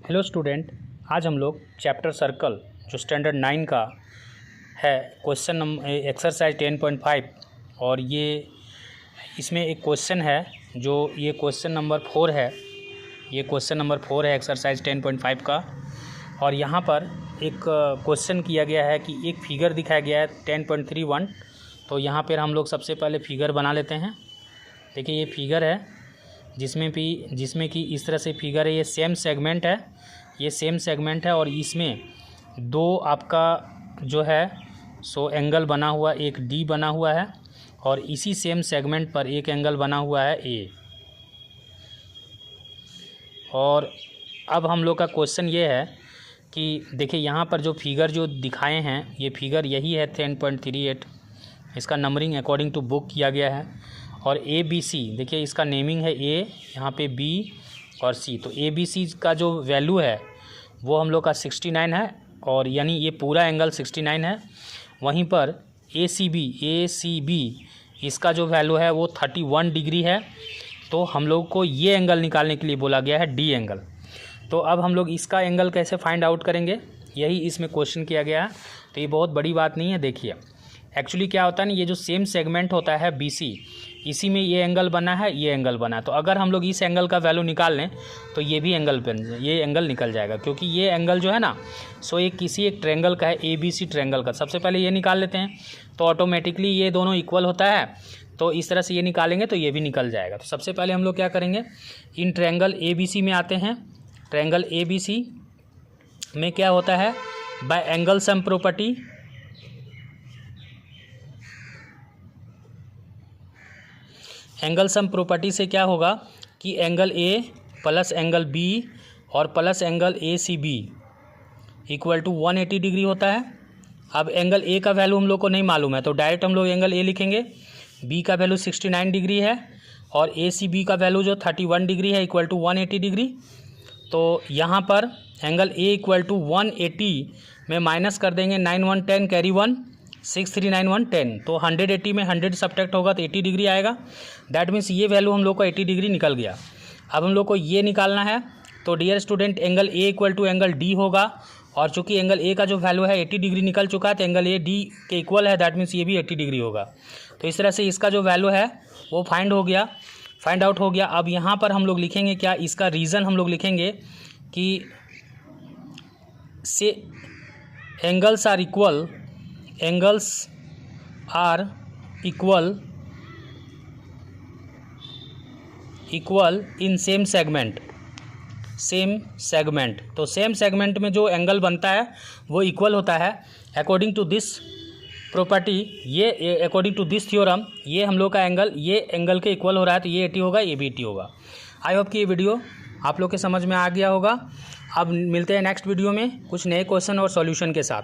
Hello student, आज हम लोग चैप्टर सर्कल जो स्टैंडर्ड 9 का है क्वेश्चन नंबर एक्सरसाइज 10.5 और ये इसमें एक क्वेश्चन है जो ये क्वेश्चन नंबर 4 है। ये क्वेश्चन नंबर 4 है एक्सरसाइज 10.5 का। और यहाँ पर एक क्वेश्चन किया गया है कि एक फिगर दिखाया गया है 10.31। तो यहाँ पर हम लोग सबसे पहले फिगर बना लेते हैं। देखिए ये फिगर है जिसमें कि इस तरह से फिगर है। ये सेम सेगमेंट है और इसमें दो आपका जो है सो एंगल बना हुआ, एक डी बना हुआ है और इसी सेम सेगमेंट पर एक एंगल बना हुआ है ए। और अब हम लोग का क्वेश्चन ये है कि देखिए यहाँ पर जो फिगर जो दिखाए हैं ये फिगर यही है 10.38। इसका नंबरिंग अकॉर्डिंग टू बुक किया गया है। और ए बी सी देखिए इसका नेमिंग है ए, यहाँ पे बी और सी। तो ए बी सी का जो वैल्यू है वो हम लोग का 69 है और यानी ये पूरा एंगल 69 है। वहीं पर ए सी बी इसका जो वैल्यू है वो 31 डिग्री है। तो हम लोग को ये एंगल निकालने के लिए बोला गया है डी एंगल। तो अब हम लोग इसका एंगल कैसे फाइंड आउट करेंगे, यही इसमें क्वेश्चन किया गया है। तो ये बहुत बड़ी बात नहीं है। देखिए एक्चुअली क्या होता है ना, ये जो सेम सेगमेंट होता है बी सी, इसी में ये एंगल बना है, ये एंगल बना है। तो अगर हम लोग इस एंगल का वैल्यू निकाल लें तो ये भी एंगल ये एंगल निकल जाएगा, क्योंकि ये एंगल जो है ना सो ये किसी एक ट्रायंगल का है, ए बी सी ट्रायंगल का। सबसे पहले ये निकाल लेते हैं तो ऑटोमेटिकली ये दोनों इक्वल होता है। तो इस तरह से ये निकालेंगे तो ये भी निकल जाएगा। तो सबसे पहले हम लोग क्या करेंगे, in triangle A B C में आते हैं। ट्रायंगल ए बी सी में क्या होता है, by angle sum property angle sum property से क्या होगा कि angle A plus angle B और plus angle A C B equal to 180 degree होता है। अब एंगल ए का वैल्यू हम लोग को नहीं मालूम है तो डायरेक्ट हम लोग एंगल ए लिखेंगे। बी का वैल्यू 69 डिग्री है और ए सी बी का वैल्यू जो 31 डिग्री है इक्वल टू 180 डिग्री। तो यहाँ पर एंगल ए इक्वल टू 180 में माइनस कर देंगे 9 1 10 कैरी 1 6 3 9 1 10। तो 180 में 100 सब्ट्रैक्ट होगा तो 80 डिग्री आएगा। दैट मीन्स ये वैल्यू हम लोग को 80 डिग्री निकल गया। अब हम लोग को ये निकालना है। तो dear student angle A equal to angle D होगा और चूंकि एंगल ए का जो वैल्यू है 80 डिग्री निकल चुका है तो एंगल ए डी के इक्वल है। दैट मीन्स ये भी 80 डिग्री होगा। तो इस तरह से इसका जो वैल्यू है वो फाइंड आउट हो गया। अब यहाँ पर हम लोग लिखेंगे क्या, इसका रीज़न हम लोग लिखेंगे कि से angles are equal in same segment. तो सेम सेगमेंट में जो एंगल बनता है वो इक्वल होता है अकॉर्डिंग टू दिस प्रॉपर्टी। ये अकॉर्डिंग टू दिस थ्योरम ये हम लोग का एंगल ये एंगल के इक्वल हो रहा है तो ये 80 होगा, ये भी 80 होगा। आई होप कि ये वीडियो आप लोग के समझ में आ गया होगा। अब मिलते हैं नेक्स्ट वीडियो में कुछ नए क्वेश्चन और सॉल्यूशन के साथ।